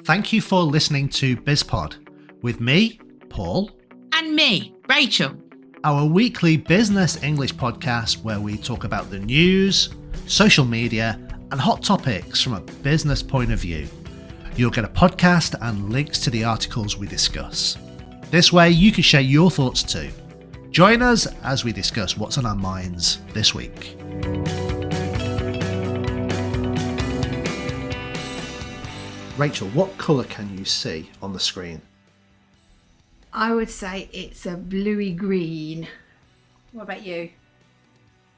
Thank you for listening to BizPod with me, Paul. And me, Rachel. Our weekly business English podcast where we talk about the news, social media, and hot topics from a business point of view. You'll get a podcast and links to the articles we discuss. This way you can share your thoughts too. Join us as we discuss what's on our minds this week. Rachel, what colour can you see on the screen? I would say it's a bluey green. What about you?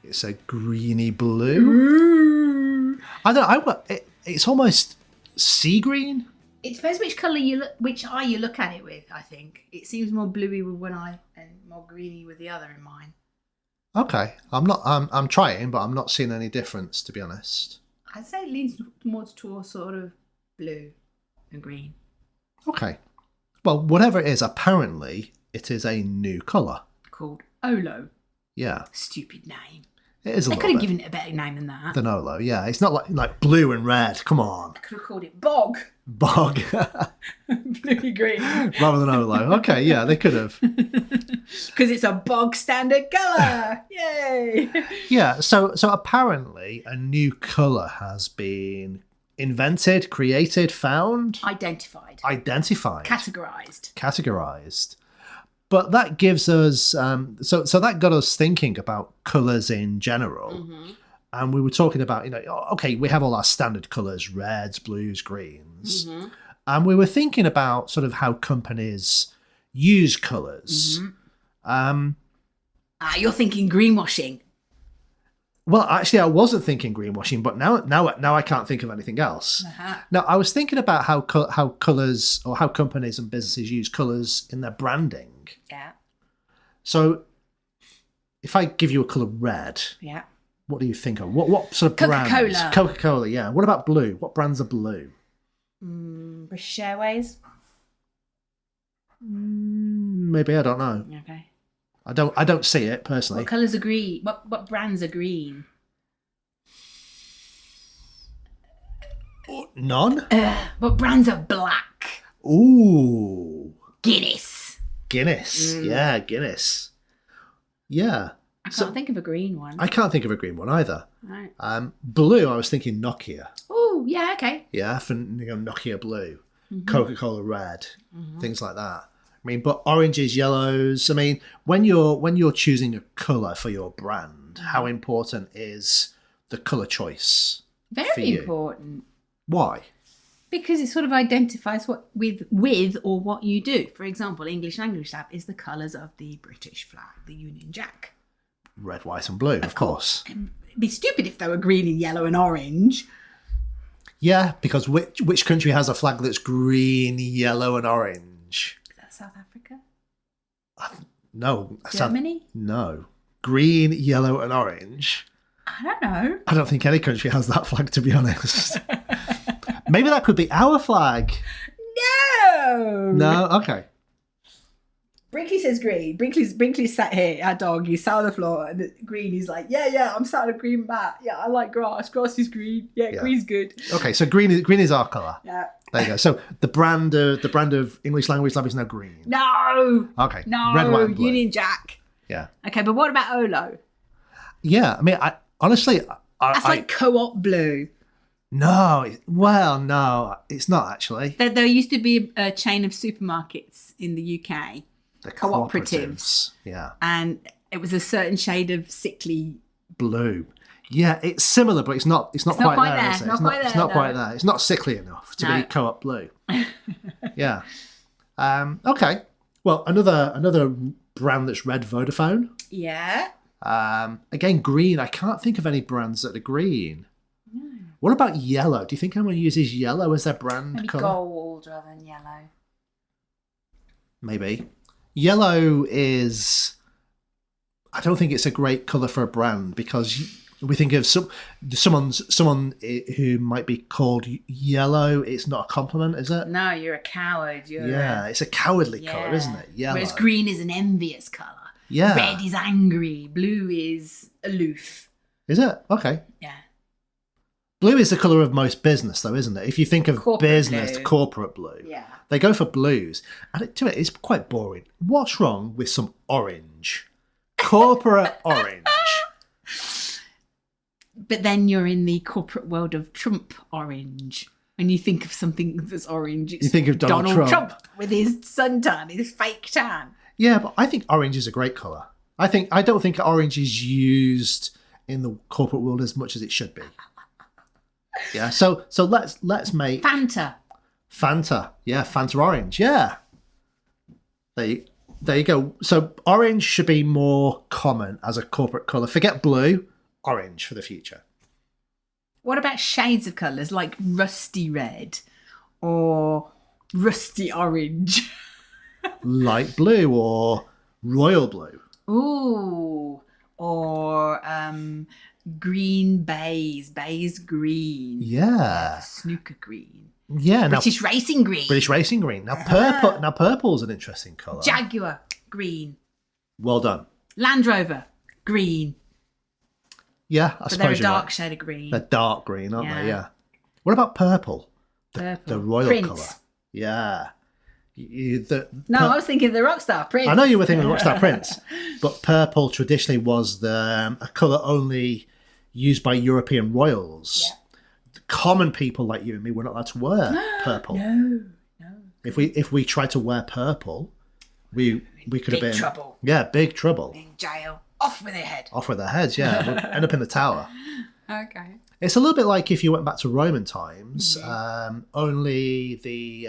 It's a greeny blue. I don't know. It's almost sea green. It depends which eye you look at it with. I think it seems more bluey with one eye and more greeny with the other in mine. Okay, I'm trying, but I'm not seeing any difference, to be honest. I'd say it leans more towards sort of blue and green. Okay. Well, whatever it is, apparently it is a new colour. Called Olo. Yeah. Stupid name. It is a They little could have bit. given it a better name than that. Than Olo, yeah. It's not like blue and red. Come on. I could have called it Bog. Bog. Bluey green. Rather than Olo. Okay, yeah, they could have. Because it's a bog standard colour. Yay. Yeah, so apparently a new colour has been invented, created, found, Identified. categorized. But that gives us so that got us thinking about colours in general. Mm-hmm. And we were talking about, okay, we have all our standard colours, reds, blues, greens. Mm-hmm. And we were thinking about sort of how companies use colours. Mm-hmm. You're thinking greenwashing. Well, actually, I wasn't thinking greenwashing, but now I can't think of anything else. Uh-huh. Now, I was thinking about how colours or how companies and businesses use colours in their branding. Yeah. So, if I give you a colour red, Yeah. what do you think of? What sort of brands? Coca-Cola. Coca-Cola, yeah. What about blue? What brands are blue? British Airways. Maybe, I don't know. Okay. I don't see it personally. What colours are green? What brands are green? None? What brands are black? Ooh. Guinness. Yeah, Guinness. Yeah. I can't think of a green one. I can't think of a green one either. Right. Blue, I was thinking Nokia. Oh, yeah, okay. Yeah, for Nokia blue, Coca-Cola red, things like that. I mean, but oranges, yellows. I mean, when you're choosing a colour for your brand, how important is the colour choice? for Very you? important. Why? Because it sort of identifies what with or what you do. For example, English Language Lab is the colours of the British flag, the Union Jack. Red, white, and blue, of course. It'd be stupid if they were green and yellow and orange. Yeah, because which country has a flag that's green, yellow, and orange? Is that South Africa? No. Germany? No. Green, yellow, and orange. I don't know. I don't think any country has that flag, to be honest. Maybe that could be our flag. No. No? Okay. Brinkley says green. Brinkley's sat here, our dog, he's sat on the floor, and green, he's like, yeah, I'm sat on a green mat. Yeah, I like grass. Grass is green. Yeah. Green's good. Okay, so green is our colour. Yeah. There you go. So the brand of English Language Lab is now green. No. Okay. No. Red, white, and blue. Union Jack. Yeah. Okay, but what about Olo? Yeah. I mean, honestly, That's like co-op blue. No. No, it's not actually. There used to be a chain of supermarkets in the UK. The cooperatives. Yeah. And it was a certain shade of sickly blue. Yeah, it's similar, but it's not quite there. Is it? It's not quite there. It's not sickly enough to be co-op blue. Yeah. Okay. Well, another brand that's red, Vodafone. Yeah. Again, green. I can't think of any brands that are green. No. What about yellow? Do you think anyone uses yellow as their brand Maybe colour? gold rather than yellow. Maybe. Yellow is... I don't think it's a great colour for a brand because we think of someone who might be called yellow. It's not a compliment, is it? No, you're a coward. It's a cowardly colour, isn't it? Yellow. Whereas green is an envious colour. Yeah. Red is angry. Blue is aloof. Is it? Okay. Yeah. Blue is the colour of most business, though, isn't it? If you think of Corporate business, blue. corporate blue, Yeah. they go for blues. And it's quite boring. What's wrong with some orange? Corporate orange. But then you're in the corporate world of Trump orange. When you think of something that's orange, it's You think of Donald Trump. with his suntan, his fake tan. Yeah, but I think orange is a great colour. I don't think orange is used in the corporate world as much as it should be. Yeah, so let's make Fanta. Yeah, Fanta orange. Yeah, there you go. So orange should be more common as a corporate colour. Forget blue, orange for the future. What about shades of colours like rusty red or rusty orange? Light blue or royal blue. Ooh, or green baize green. Yeah. Snooker green. Yeah. British racing green. British racing green. Now purple. Now purple's an interesting colour. Jaguar green. Well done. Land Rover green. Yeah, I But suppose they're a you're dark right. shade of green. They're dark green, aren't they? Yeah. Yeah. What about purple? Purple. The royal Prince. colour. Yeah. No, I was thinking the Rockstar Prince. I know you were thinking of Rockstar Prince, but purple traditionally was a colour only used by European royals. Yeah. The common people like you and me were not allowed to wear purple. No. If we tried to wear purple, we could have Big been trouble. Yeah, big trouble. In jail. Off with their head. Off with their heads. Yeah, we'd end up in the tower. Okay. It's a little bit like if you went back to Roman times. Only the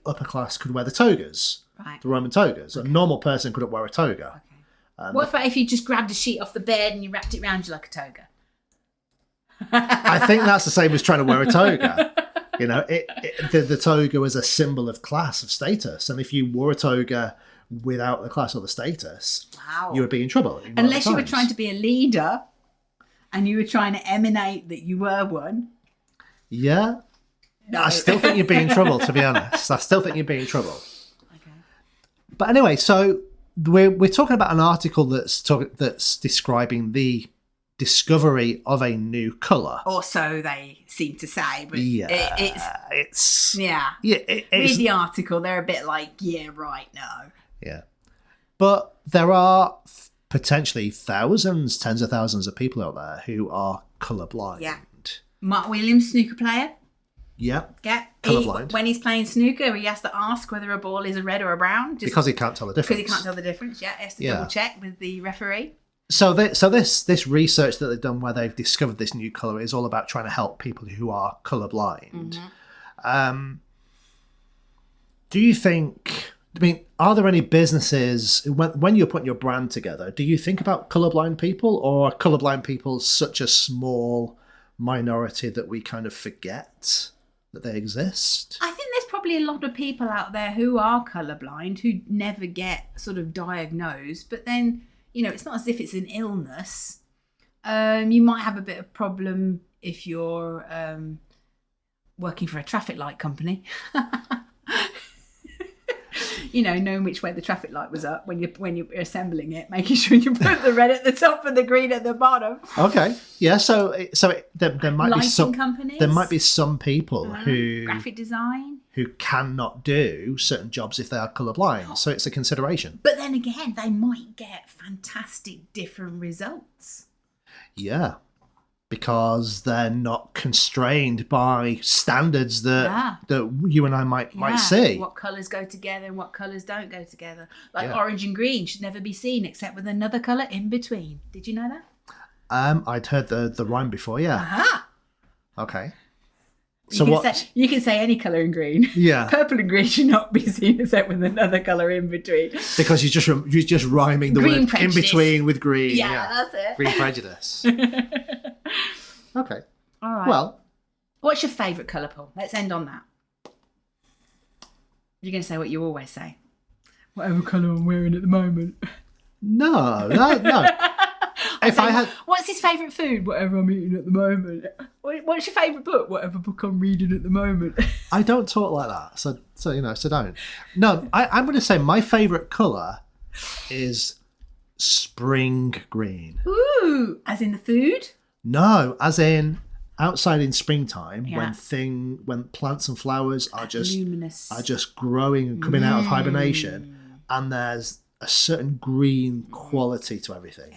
upper class could wear the togas, Right. the Roman togas. A normal person couldn't wear a toga. What about if you just grabbed a sheet off the bed and you wrapped it around you like a toga? I think that's the same as trying to wear a toga. You know, the toga was a symbol of class, of status, and if you wore a toga without the class or the status, Wow. you would be in trouble. Unless you were trying to be a leader and you were trying to emanate that you were one. Yeah. I still think you'd be in trouble, to be honest. I still think you'd be in trouble. Okay. But anyway, so we're talking about an article that's describing the discovery of a new colour. Or so they seem to say. But Yeah, it's yeah. Read the article. They're a bit like, yeah, right, no. Yeah. But there are potentially thousands, tens of thousands of people out there who are colourblind. Yeah. Mark Williams, snooker player. Yeah. Yeah. Colourblind. When he's playing snooker, he has to ask whether a ball is a red or a brown. Because he can't tell the difference. Because he can't tell the difference. Yeah, he has to double check with the referee. So this research that they've done where they've discovered this new colour is all about trying to help people who are colourblind. Do you think... I mean, are there any businesses, when you're putting your brand together, do you think about colourblind people, or are colourblind people such a small minority that we kind of forget that they exist? I think there's probably a lot of people out there who are colourblind who never get sort of diagnosed, but then, you know, it's not as if it's an illness. You might have a bit of problem if you're working for a traffic light company. You know, knowing which way the traffic light was up when you're assembling it, making sure you put the red at the top and the green at the bottom. Okay, yeah. So there might Lighting be some companies. There might be some people who graphic design. who cannot do certain jobs if they are colourblind. So it's a consideration. But then again, they might get fantastic different results. Yeah, because they're not constrained by standards that you and I might see. What colours go together and what colours don't go together. Like Yeah. orange and green should never be seen except with another colour in between. Did you know that? I'd heard the rhyme before. Yeah. Aha! Okay. You So can what? say, you can say any colour in green. Yeah. Purple and green should not be seen except with another colour in between. Because you're just rhyming the Green word in prejudice. between with green. Yeah, that's it. Green prejudice. Okay. All right. Well, what's your favourite colour, Paul? Let's end on that. You're going to say what you always say. Whatever colour I'm wearing at the moment. no. If I had, What's his favourite food? Whatever I'm eating at the moment. What's your favourite book? Whatever book I'm reading at the moment. I don't talk like that, so don't. No, I'm going to say my favourite colour is spring green. Ooh, as in the food? No, as in outside in springtime Yeah. when plants and flowers are luminous, just growing and coming out of hibernation, and there's a certain green quality to everything.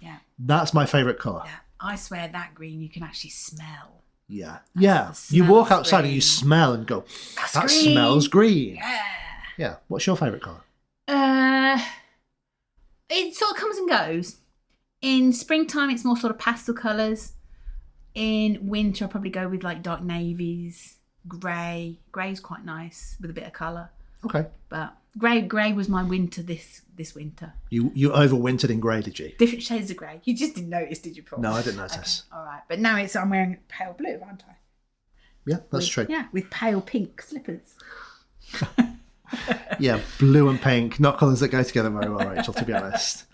Yeah. That's my favourite colour. Yeah. I swear that green you can actually smell. Yeah. the You smell walk of outside and you green. smell and go, That's that green. smells green. Yeah. Yeah. What's your favourite colour? It sort of comes and goes. In springtime, it's more sort of pastel colours. In winter, I'll probably go with like dark navies, grey. Grey's quite nice with a bit of colour. Okay. But grey was my winter this winter. You overwintered in grey, did you? Different shades of grey. You just didn't notice, did you, Paul? No, I didn't notice. Okay, all right. But now I'm wearing pale blue, aren't I? Yeah, that's true. Yeah, with pale pink slippers. Yeah, blue and pink, not colours that go together very well, Rachel, to be honest.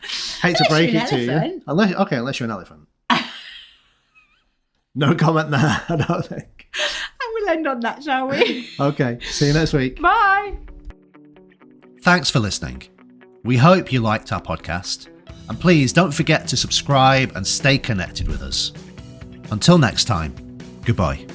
Hate to break it to you. Unless you're an elephant. No comment there, I don't think. And we'll end on that, shall we? Okay, see you next week. Bye. Thanks for listening. We hope you liked our podcast, and please don't forget to subscribe and stay connected with us. Until next time, goodbye.